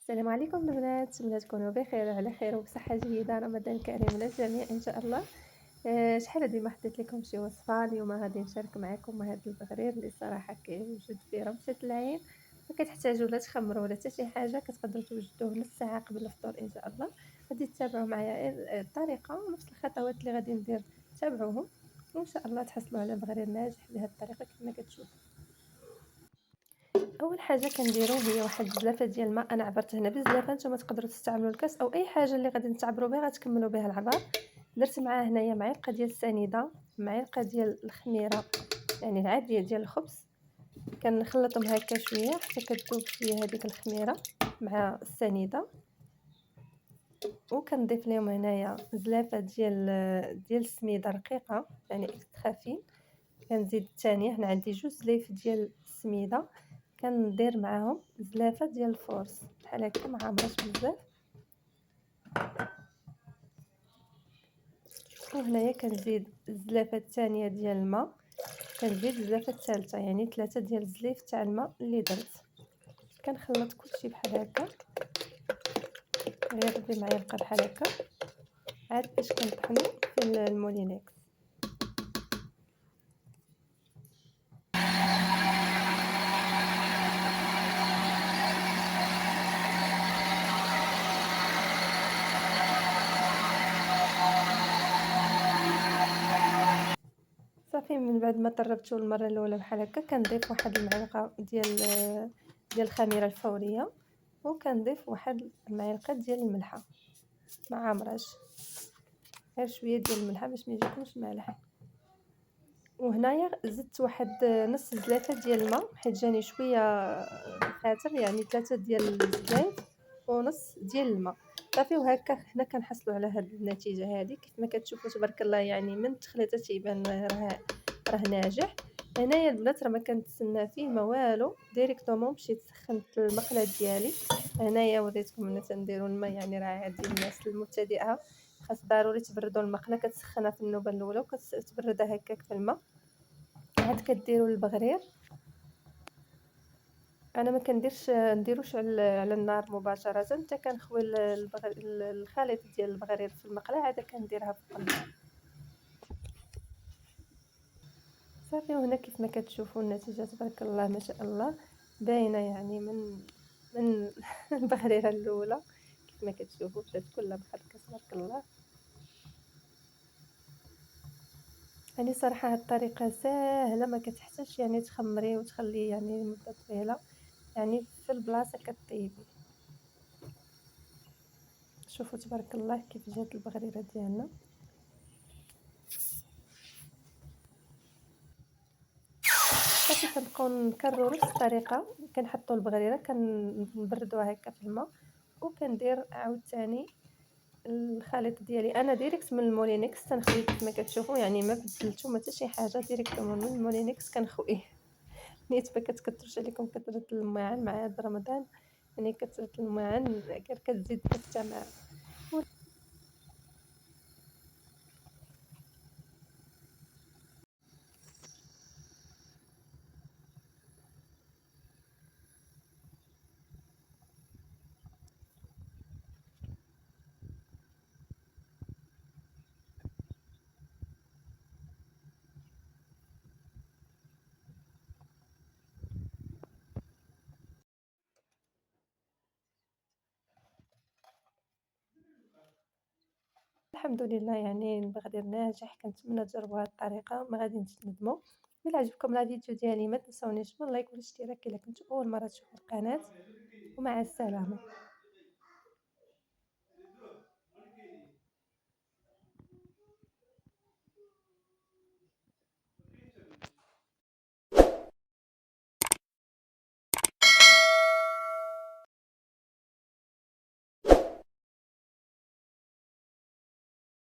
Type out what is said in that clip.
السلام عليكم البنات، نتمنى تكونوا بخير وعلى خير وبصحة جيدة. رمضان كريم للجميع إن شاء الله. شحال هادي ما حطيت لكم شي وصفة. اليوم غادي نشارك معكم هاد البغرير اللي صراحة كيوجد في رمشة العين، ما كتحتاجوا لا تخمروا ولا حتى شي حاجة، كتقدروا توجدوه نص ساعة قبل الفطور إن شاء الله. غادي تتابعوا معايا الطريقة ونفس الخطوات اللي غادي ندير، تابعوهم وإن شاء الله تحصلوا على بغرير ناجح بهذه الطريقة كما كتشوفوا. اول حاجه كنديرو هي واحد الزلافه ديال الماء. انا عبرت هنا بزلافه، نتوما تقدروا تستعملوا الكاس او اي حاجه اللي غادي تعبروا بها غتكملوا بها العبار. درت معاه هنايا معلقه ديال السنيده، معلقه ديال الخميره يعني العاديه ديال الخبز، كنخلطهم هكا شويه حتى كتذوب شويه هذيك الخميره مع السنيده. وكنضيف لهم هنايا زلافه ديال السميده رقيقه يعني خفيف. كنزيد الثانيه، هنا عندي جوج زلايف ديال السميده، كندير معاهم زلافه ديال الفورص بحال هكا ما عامراش بزاف. وهنايا كنزيد الزلافه الثانيه ديال الماء، كنزيد الزلافه الثالثه، يعني 3 ديال الزلايف تاع الماء اللي درت. كنخلط كلشي بحال هكا، غير بمعلقه بحال هكا عاد باش كنطحنو في المولينيكس. صافي من بعد ما طربته المره الاولى بحال هكا، كنضيف واحد المعلقه ديال الخميره الفوريه، وكنضيف واحد المعلقه ديال الملحه ما عامراش، غير شويه ديال الملحه باش ما يجيكمش مالح. وهنايا زدت واحد نص زلافه ديال الماء حيت جاني شويه خاطر، يعني 3 ديال الزلايف ونص ديال الماء. صافي وهكا حنا كنحصلوا على هاد النتيجه هذه كيف ما كتشوفوا تبارك الله، يعني من التخليطه تيبان راه ناجح. هنايا البنات راه ما كنتسنى فيه ما والو، ديريكتومون مشيت سخنت المقله ديالي. هنايا وريتكم انا تنديروا الماء، يعني راه عادي الناس المبتدئه خاص ضروري تبردوا المقله، كتسخنها في النوبه الاولى وكتبردها هكاك في الماء. عاد كديروا البغرير. انا ما نديروش على النار مباشره، حتى كنخوي الخليط ديال البغرير في المقله، عاد كنديرها في القلب. صافي وهنا كيف ما كتشوفوا النتيجه تبارك الله ما شاء الله باينه، يعني من البغريره الاولى كيف ما كتشوفوا بدات كلها بحال هكا تبارك الله. يعني صراحه هاد الطريقه ساهله، ما كتحتاجش يعني تخمري وتخلي يعني مده طويله، يعني في البلاصه كطيبي. شوفوا تبارك الله كيف جات البغريره ديالنا. صافي كنبقاو نكرروا نفس الطريقه، كنحطوا البغريره كنبردوها هكا في الماء، وكندير عاوتاني الخليط ديالي. انا ديريكت من المولينكس تنخويه كيف ما كتشوفوا، يعني ما بدلتو ما حتى شي حاجه، ديريكتومون من المولينكس كنخويه. نيت ما كتكثرش عليكم كثره الماعن مع هذا رمضان، يعني كثره الماعن غير كتزيد كفته معاه. الحمد لله يعني البغداد ناجح، كنتمنى تجربوا هذه الطريقه ما غاديش تندموا. الا عجبكم الفيديو ديالي ما تنسونيش من لايك والاشتراك الا كنتو اول مره تشوفوا القناه، ومع السلامه.